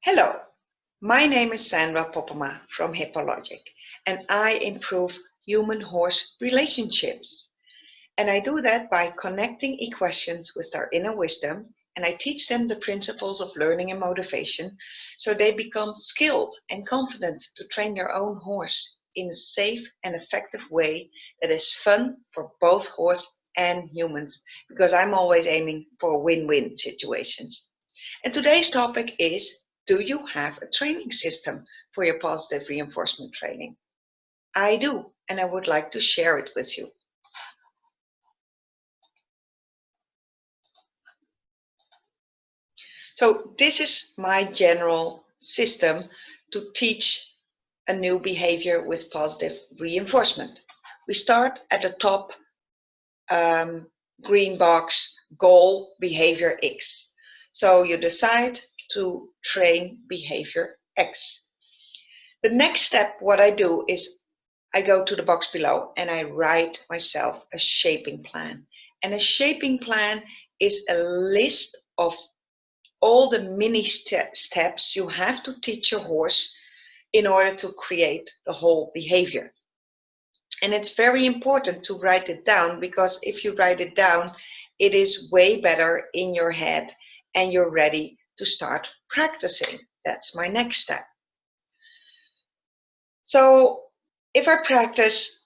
Hello, my name is Sandra Poppema from HippoLogic, and I improve human-horse relationships. And I do that by connecting equestrians with their inner wisdom, and I teach them the principles of learning and motivation so they become skilled and confident to train their own horse in a safe and effective way that is fun for both horse and humans, because I'm always aiming for win-win situations. And today's topic is, do you have a training system for your positive reinforcement training? I do, and I would like to share it with you. So this is my general system to teach a new behavior with positive reinforcement. We start at the top green box, goal behavior X. So you decide to train behavior X. The next step, what I do is I go to the box below and I write myself a shaping plan. And a shaping plan is a list of all the mini steps you have to teach your horse in order to create the whole behavior. And it's very important to write it down, because if you write it down, it is way better in your head and you're ready to start practicing. That's my next step. So if I practice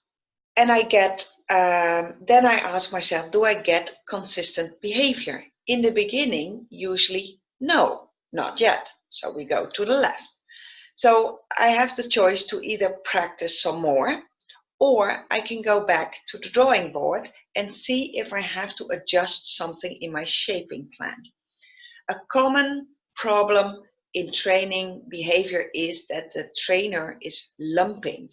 and I get, then I ask myself, do I get consistent behavior? In the beginning, usually no, not yet. So we go to the left. So I have the choice to either practice some more, or I can go back to the drawing board and see if I have to adjust something in my shaping plan. A common problem in training behavior is that the trainer is lumping.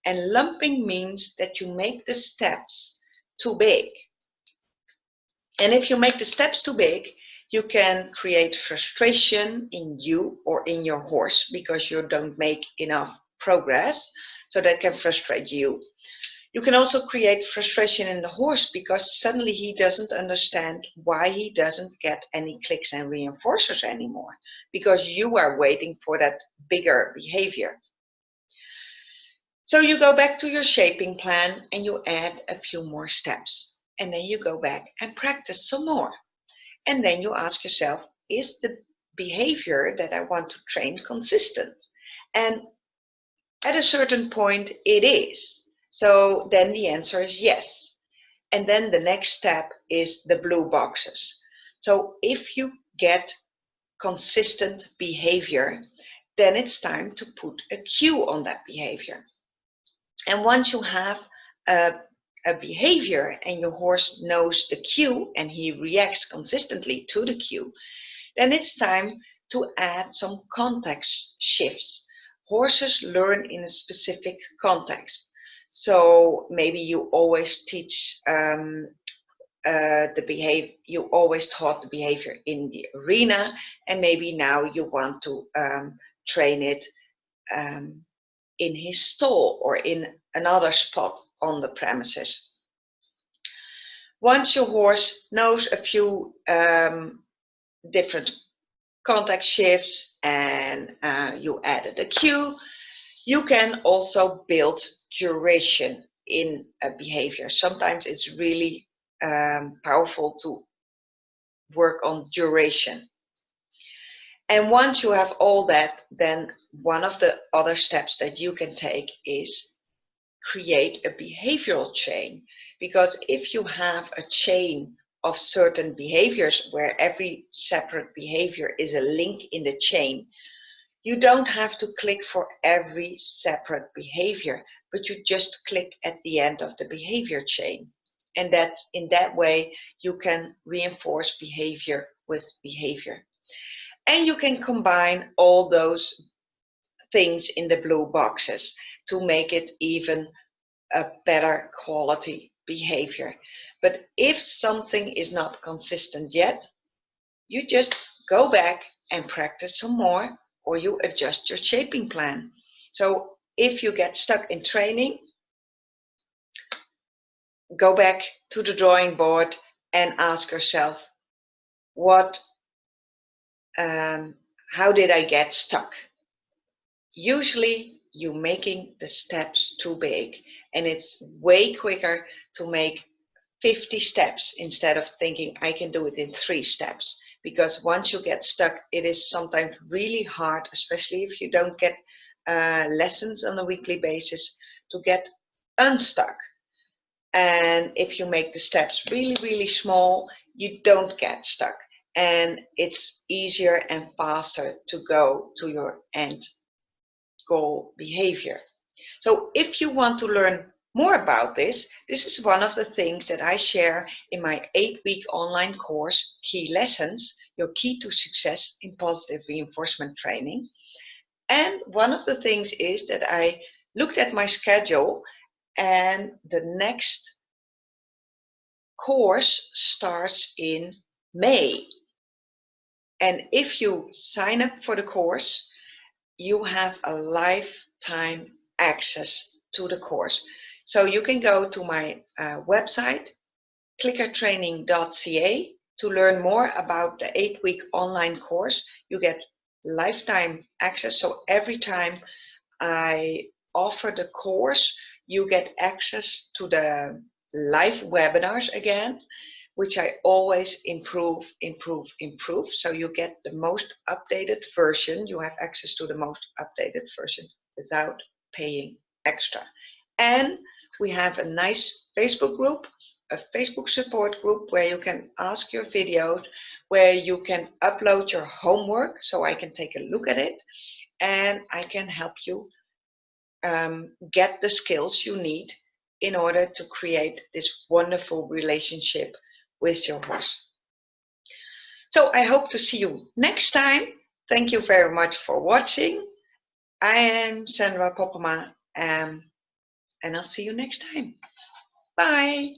And lumping means that you make the steps too big. And if you make the steps too big, you can create frustration in you or in your horse because you don't make enough progress. So that can frustrate you. You can also create frustration in the horse because suddenly he doesn't understand why he doesn't get any clicks and reinforcers anymore, because you are waiting for that bigger behavior. So you go back to your shaping plan and you add a few more steps. And then you go back and practice some more. And then you ask yourself, is the behavior that I want to train consistent? And at a certain point, it is. So then the answer is yes. And then the next step is the blue boxes. So if you get consistent behavior, then it's time to put a cue on that behavior. And once you have a behavior and your horse knows the cue and he reacts consistently to the cue, then it's time to add some context shifts. Horses learn in a specific context. So maybe you always teach the behavior, you always taught the behavior in the arena, and maybe now you want to train it in his stall or in another spot on the premises. Once your horse knows a few different context shifts and you added a cue, you can also build duration in a behavior. Sometimes it's really powerful to work on duration. And once you have all that, then one of the other steps that you can take is create a behavioral chain. Because if you have a chain of certain behaviors where every separate behavior is a link in the chain, you don't have to click for every separate behavior, but you just click at the end of the behavior chain. And that in that way, you can reinforce behavior with behavior. And you can combine all those things in the blue boxes to make it even a better quality behavior. But if something is not consistent yet, you just go back and practice some more, or you adjust your shaping plan. So if you get stuck in training, go back to the drawing board and ask yourself, how did I get stuck? Usually you're making the steps too big, and it's way quicker to make 50 steps instead of thinking I can do it in 3 steps. Because once you get stuck, it is sometimes really hard, especially if you don't get lessons on a weekly basis, to get unstuck. And if you make the steps really, really small, you don't get stuck. And it's easier and faster to go to your end goal behavior. So if you want to learn more about this, this is one of the things that I share in my 8-week online course, Key Lessons, Your Key to Success in Positive Reinforcement Training. And one of the things is that I looked at my schedule, and the next course starts in May. And if you sign up for the course, you have a lifetime access to the course. So you can go to my website, clickertraining.ca, to learn more about the 8-week online course. You get lifetime access. So every time I offer the course, you get access to the live webinars again, which I always improve. So you get the most updated version. You have access to the most updated version without paying extra. And we have a nice Facebook group, a Facebook support group where you can ask your videos, where you can upload your homework so I can take a look at it, and I can help you get the skills you need in order to create this wonderful relationship with your horse. So I hope to see you next time. Thank you very much for watching. I am Sandra Poppema, and I'll see you next time. Bye.